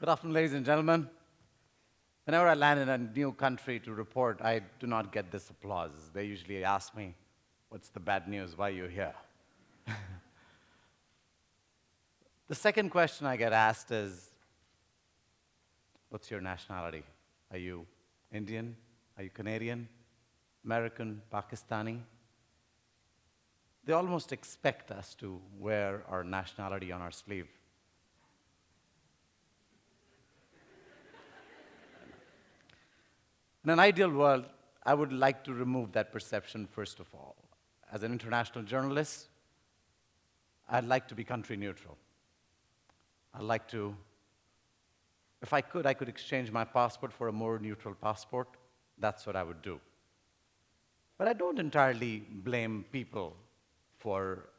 Good afternoon, ladies and gentlemen. Whenever I land in a new country to report, I do not get this applause. They usually ask me, what's the bad news? Why are you here? The second question I get asked is, what's your nationality? Are you Indian? Are you Canadian? American? Pakistani? They almost expect us to wear our nationality on our sleeve. In an ideal world, I would like to remove that perception first of all. As an international journalist, I'd like to be country neutral. I'd like to, if I could exchange my passport for a more neutral passport. That's what I would do. But I don't entirely blame people for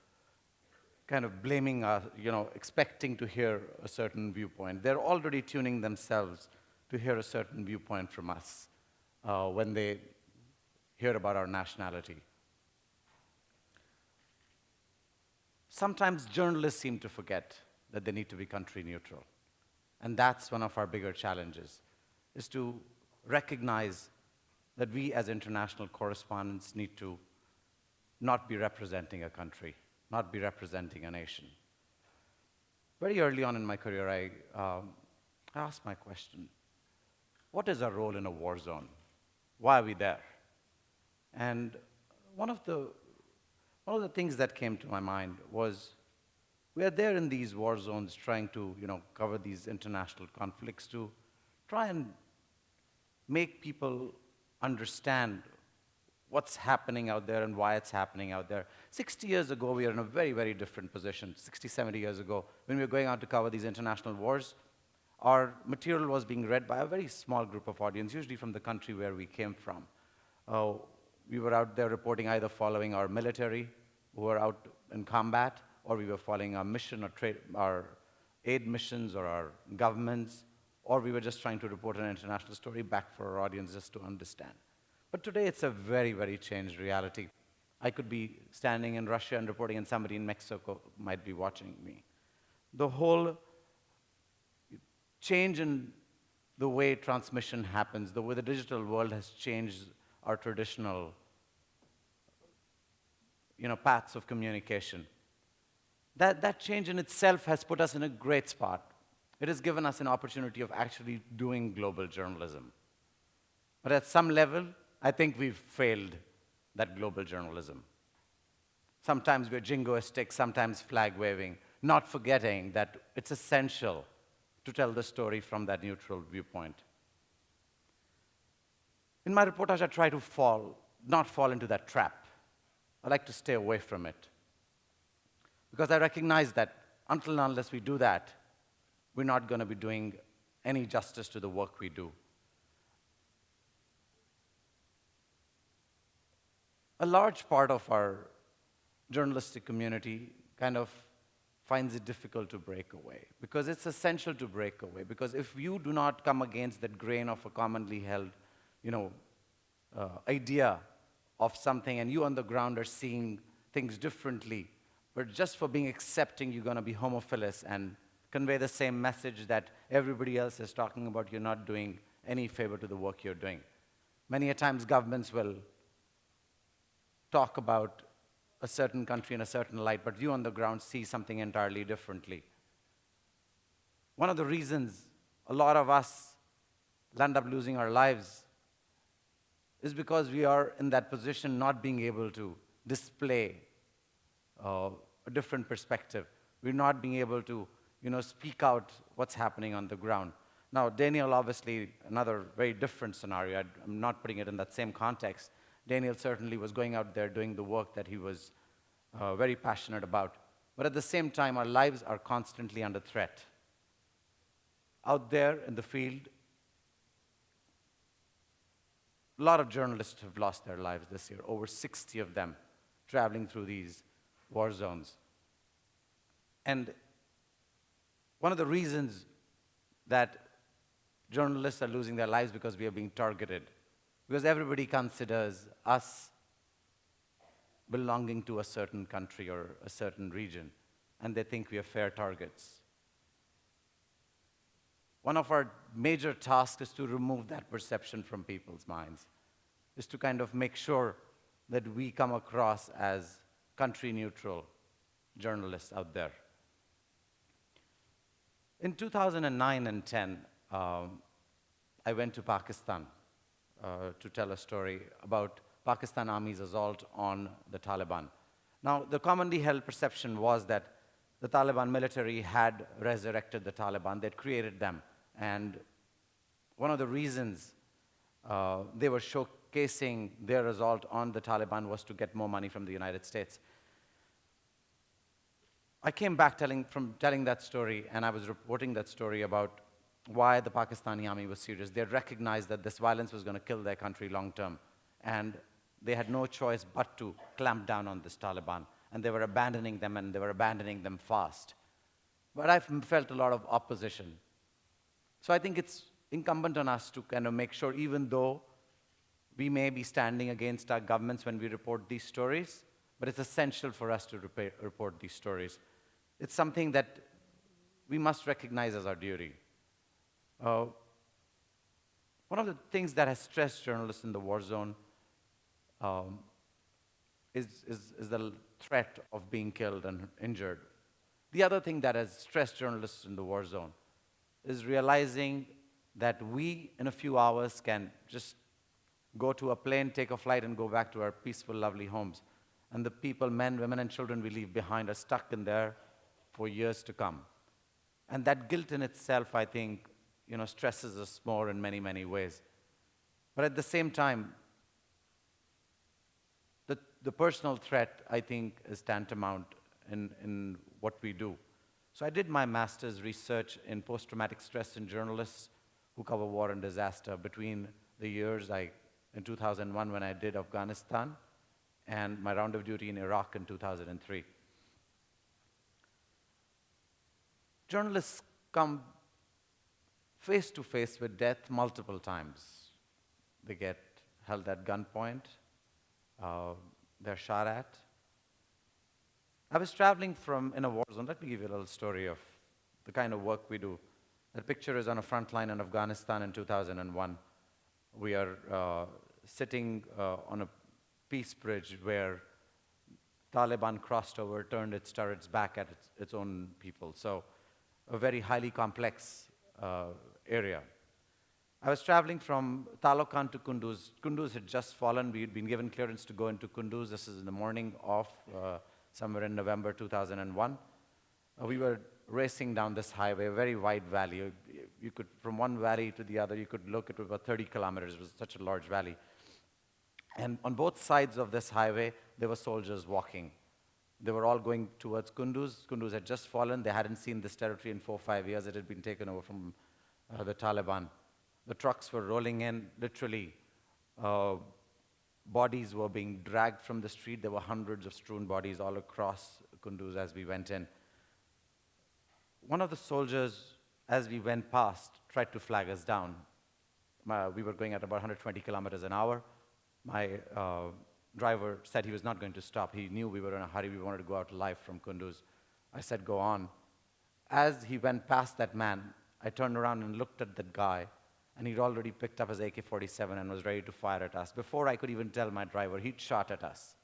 kind of blaming us, expecting to hear a certain viewpoint. They're already tuning themselves to hear a certain viewpoint from us when they hear about our nationality. Sometimes journalists seem to forget that they need to be country neutral. And that's one of our bigger challenges, is to recognize that we as international correspondents need to not be representing a country, not be representing a nation. Very early on in my career, I asked my question, what is our role in a war zone? Why are we there? And one of the things that came to my mind was, we are there in these war zones trying to cover these international conflicts to try and make people understand what's happening out there and why it's happening out there. 60 years ago, we were in a very, very different position. 60, 70 years ago, when we were going out to cover these international wars, our material was being read by a very small group of audience, usually from the country where we came from. We were out there reporting either following our military, who were out in combat, or we were following our mission or our aid missions or our governments, or we were just trying to report an international story back for our audience just to understand. But today, it's a very, very changed reality. I could be standing in Russia and reporting, and somebody in Mexico might be watching me. The whole change in the way transmission happens, the way the digital world has changed our traditional paths of communication. That change in itself has put us in a great spot. It has given us an opportunity of actually doing global journalism. But at some level, I think we've failed that global journalism. Sometimes we're jingoistic, sometimes flag-waving, not forgetting that it's essential to tell the story from that neutral viewpoint. In my reportage, I try to not fall into that trap. I like to stay away from it. Because I recognize that until and unless we do that, we're not going to be doing any justice to the work we do. A large part of our journalistic community kind of finds it difficult to break away, because it's essential to break away. Because if you do not come against that grain of a commonly held, idea of something, and you on the ground are seeing things differently, but just for being accepting, you're going to be homophilous and convey the same message that everybody else is talking about, you're not doing any favor to the work you're doing. Many a times, governments will talk about a certain country in a certain light, but you on the ground see something entirely differently. One of the reasons a lot of us end up losing our lives is because we are in that position not being able to display a different perspective. We're not being able to speak out what's happening on the ground. Now, Daniel, obviously, another very different scenario. I'm not putting it in that same context. Daniel certainly was going out there doing the work that he was very passionate about. But at the same time, our lives are constantly under threat. Out there in the field, a lot of journalists have lost their lives this year, over 60 of them traveling through these war zones. And one of the reasons that journalists are losing their lives because we are being targeted. Because everybody considers us belonging to a certain country or a certain region, and they think we are fair targets. one of our major tasks is to remove that perception from people's minds, is to kind of make sure that we come across as country-neutral journalists out there. In 2009 and 10, I went to Pakistan to tell a story about Pakistan Army's assault on the Taliban. Now, the commonly held perception was that the Taliban military had resurrected the Taliban, they'd created them. And one of the reasons they were showcasing their assault on the Taliban was to get more money from the United States. I came back from telling that story, and I was reporting that story about why the Pakistani army was serious. They had recognized that this violence was going to kill their country long term, and they had no choice but to clamp down on this Taliban, and they were abandoning them, and they were abandoning them fast. But I felt a lot of opposition. So I think it's incumbent on us to kind of make sure, even though we may be standing against our governments when we report these stories, but it's essential for us to report these stories. It's something that we must recognize as our duty. One of the things that has stressed journalists in the war zone is the threat of being killed and injured. The other thing that has stressed journalists in the war zone is realizing that we, in a few hours, can just go to a plane, take a flight, and go back to our peaceful, lovely homes. And the people, men, women, and children we leave behind are stuck in there for years to come. And that guilt in itself, I think, stresses us more in many, many ways. But at the same time, the personal threat, I think, is tantamount in what we do. So I did my master's research in post-traumatic stress in journalists who cover war and disaster between the years in 2001 when I did Afghanistan and my round of duty in Iraq in 2003. Journalists come face to face with death multiple times. They get held at gunpoint. They're shot at. I was traveling in a war zone. Let me give you a little story of the kind of work we do. That picture is on a front line in Afghanistan in 2001. We are sitting on a peace bridge where Taliban crossed over, turned its turrets back at its own people. So a very highly complex area. I was traveling from Talokan to Kunduz. Kunduz had just fallen. We had been given clearance to go into Kunduz. This is in the morning of somewhere in November 2001. We were racing down this highway, a very wide valley. You could, from one valley to the other, you could look at about 30 kilometers. It was such a large valley. And on both sides of this highway, there were soldiers walking. They were all going towards Kunduz. Kunduz had just fallen. They hadn't seen this territory in 4 or 5 years. It had been taken over from the Taliban. The trucks were rolling in, literally. Bodies were being dragged from the street. There were hundreds of strewn bodies all across Kunduz as we went in. One of the soldiers, as we went past, tried to flag us down. We were going at about 120 kilometers an hour. My driver said he was not going to stop. He knew we were in a hurry. We wanted to go out alive from Kunduz. I said, go on. As he went past that man, I turned around and looked at that guy, and he'd already picked up his AK-47 and was ready to fire at us. Before I could even tell my driver, he'd shot at us.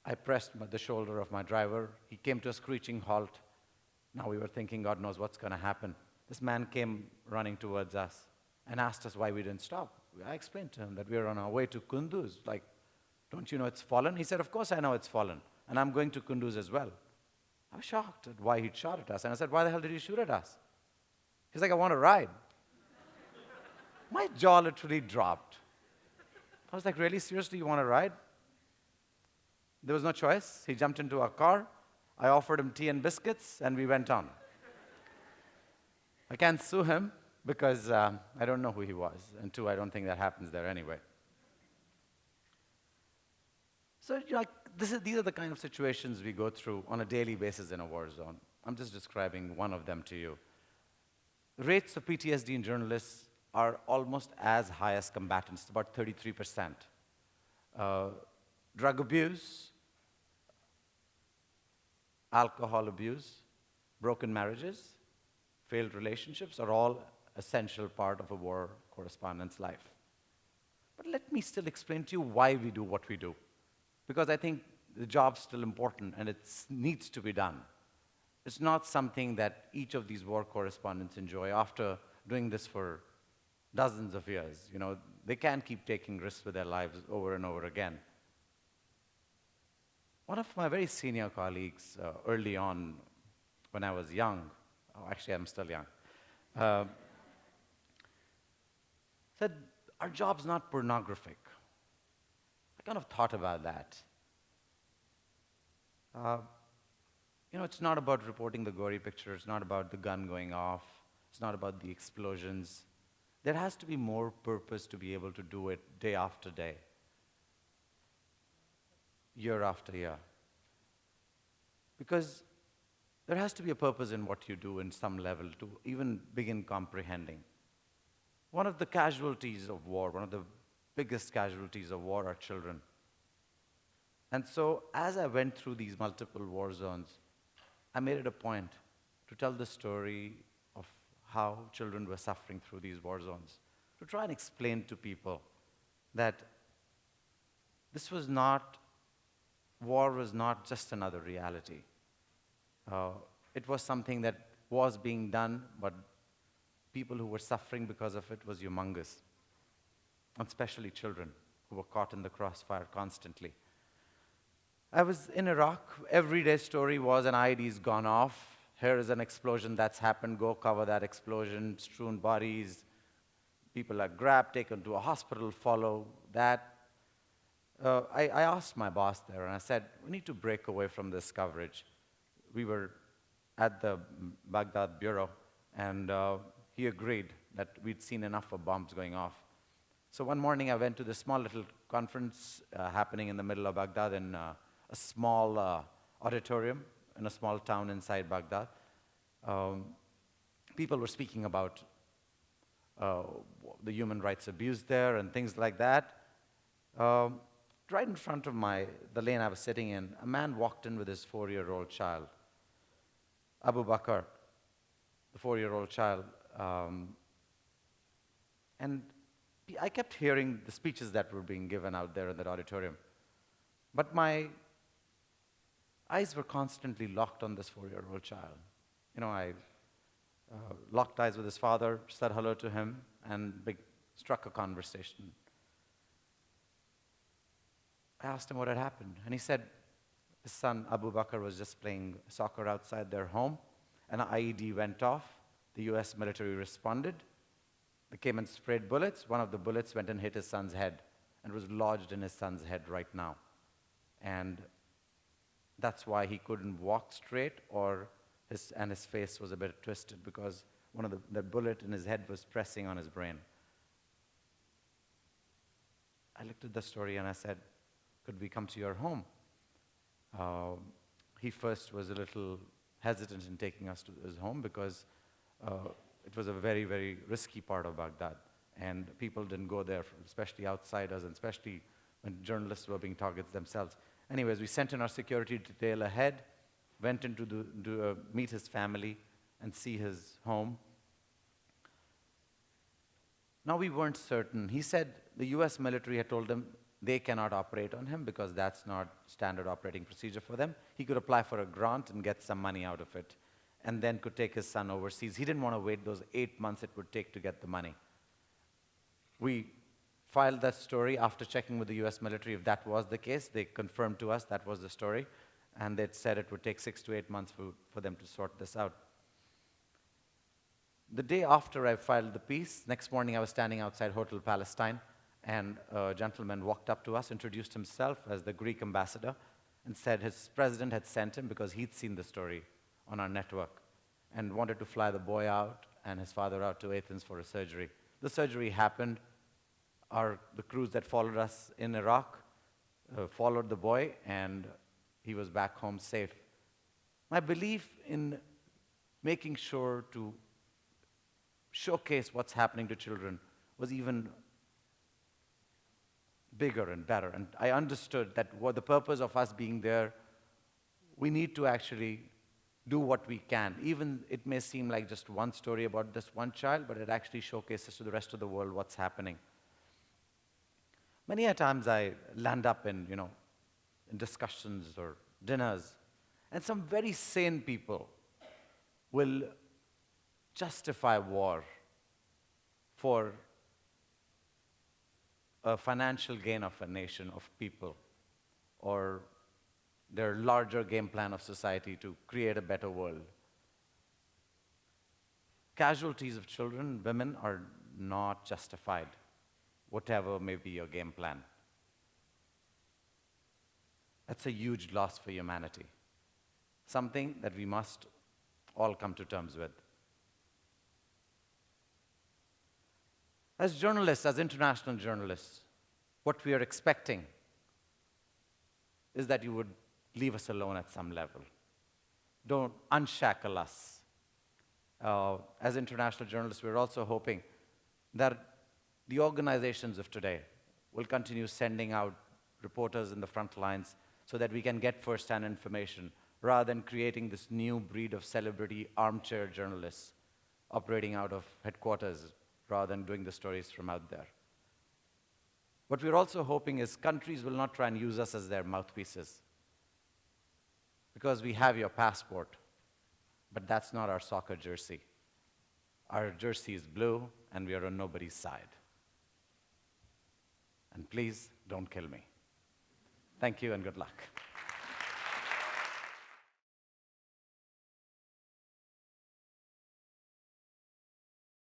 I pressed the shoulder of my driver. He came to a screeching halt. Now we were thinking, God knows what's going to happen. This man came running towards us and asked us why we didn't stop. I explained to him that we were on our way to Kunduz. Like, don't you know it's fallen? He said, of course I know it's fallen, and I'm going to Kunduz as well. I was shocked at why he'd shot at us, and I said, why the hell did he shoot at us? He's like, I want to ride. My jaw literally dropped. I was like, really? Seriously, you want to ride? There was no choice. He jumped into our car. I offered him tea and biscuits, and we went on. I can't sue him because I don't know who he was. And two, I don't think that happens there anyway. So these are the kind of situations we go through on a daily basis in a war zone. I'm just describing one of them to you. The rates of PTSD in journalists are almost as high as combatants, about 33%. Drug abuse, alcohol abuse, broken marriages, failed relationships are all essential part of a war correspondent's life. But let me still explain to you why we do what we do. Because I think the job's still important and it needs to be done. It's not something that each of these war correspondents enjoy after doing this for dozens of years. You know, they can't keep taking risks with their lives over and over again. One of my very senior colleagues early on, when I was young, actually I'm still young, uh, said, our job's not pornographic. I kind of thought about that. You know, it's not about reporting the gory picture, it's not about the gun going off, it's not about the explosions. There has to be more purpose to be able to do it day after day, year after year. Because there has to be a purpose in what you do in some level to even begin comprehending. One of the casualties of war, one of the biggest casualties of war are children. And so as I went through these multiple war zones, I made it a point to tell the story of how children were suffering through these war zones, to try and explain to people that this was not, war was not just another reality. It was something that was being done, but people who were suffering because of it was humongous, and especially children who were caught in the crossfire constantly. I was in Iraq. Everyday story was an IED's gone off. Here is an explosion that's happened. Go cover that explosion. Strewn bodies. People are grabbed, taken to a hospital, follow that. I asked my boss there, and I said, we need to break away from this coverage. We were at the Baghdad bureau, and he agreed that we'd seen enough of bombs going off. So one morning, I went to this small little conference happening in the middle of Baghdad in a small auditorium in a small town inside Baghdad. People were speaking about the human rights abuse there and things like that. Right in front of the lane I was sitting in, a man walked in with his 4-year-old child, Abu Bakr, the 4-year-old child. And I kept hearing the speeches that were being given out there in that auditorium. But my eyes were constantly locked on this 4-year-old child. You know, I locked eyes with his father, said hello to him, and struck a conversation. I asked him what had happened, and he said his son, Abu Bakr, was just playing soccer outside their home, and an IED went off. The US military responded. They came and sprayed bullets. One of the bullets went and hit his son's head, and was lodged in his son's head right now. And that's why he couldn't walk straight, and his face was a bit twisted, because one of the bullet in his head was pressing on his brain. I looked at the story and I said, could we come to your home? He first was a little hesitant in taking us to his home because it was a very, very risky part of Baghdad, and people didn't go there, especially outsiders, and especially when journalists were being targets themselves. Anyways, we sent in our security detail ahead, went in to meet his family and see his home. Now, we weren't certain. He said the US military had told him they cannot operate on him because that's not standard operating procedure for them. He could apply for a grant and get some money out of it, and then could take his son overseas. He didn't want to wait those 8 months it would take to get the money. We filed that story after checking with the US military if that was the case. They confirmed to us that was the story, and they'd said it would take 6 to 8 months for them to sort this out. The day after I filed the piece, next morning I was standing outside Hotel Palestine, and a gentleman walked up to us, introduced himself as the Greek ambassador, and said his president had sent him because he'd seen the story on our network and wanted to fly the boy out and his father out to Athens for a surgery. The surgery happened. The crews that followed us in Iraq followed the boy, and he was back home safe. My belief in making sure to showcase what's happening to children was even bigger and better. And I understood that what the purpose of us being there, we need to actually do what we can. Even it may seem like just one story about this one child, but it actually showcases to the rest of the world what's happening. Many a times I land up in, in discussions or dinners, and some very sane people will justify war for a financial gain of a nation, of people, or their larger game plan of society to create a better world. Casualties of children, women are not justified, whatever may be your game plan. That's a huge loss for humanity, something that we must all come to terms with. As journalists, as international journalists, what we are expecting is that you would leave us alone at some level. Don't unshackle us. As international journalists, we're also hoping that the organizations of today will continue sending out reporters in the front lines so that we can get first-hand information rather than creating this new breed of celebrity armchair journalists operating out of headquarters rather than doing the stories from out there. What we're also hoping is countries will not try and use us as their mouthpieces, because we have your passport, but that's not our soccer jersey. Our jersey is blue, and we are on nobody's side. And please, don't kill me. Thank you, and good luck.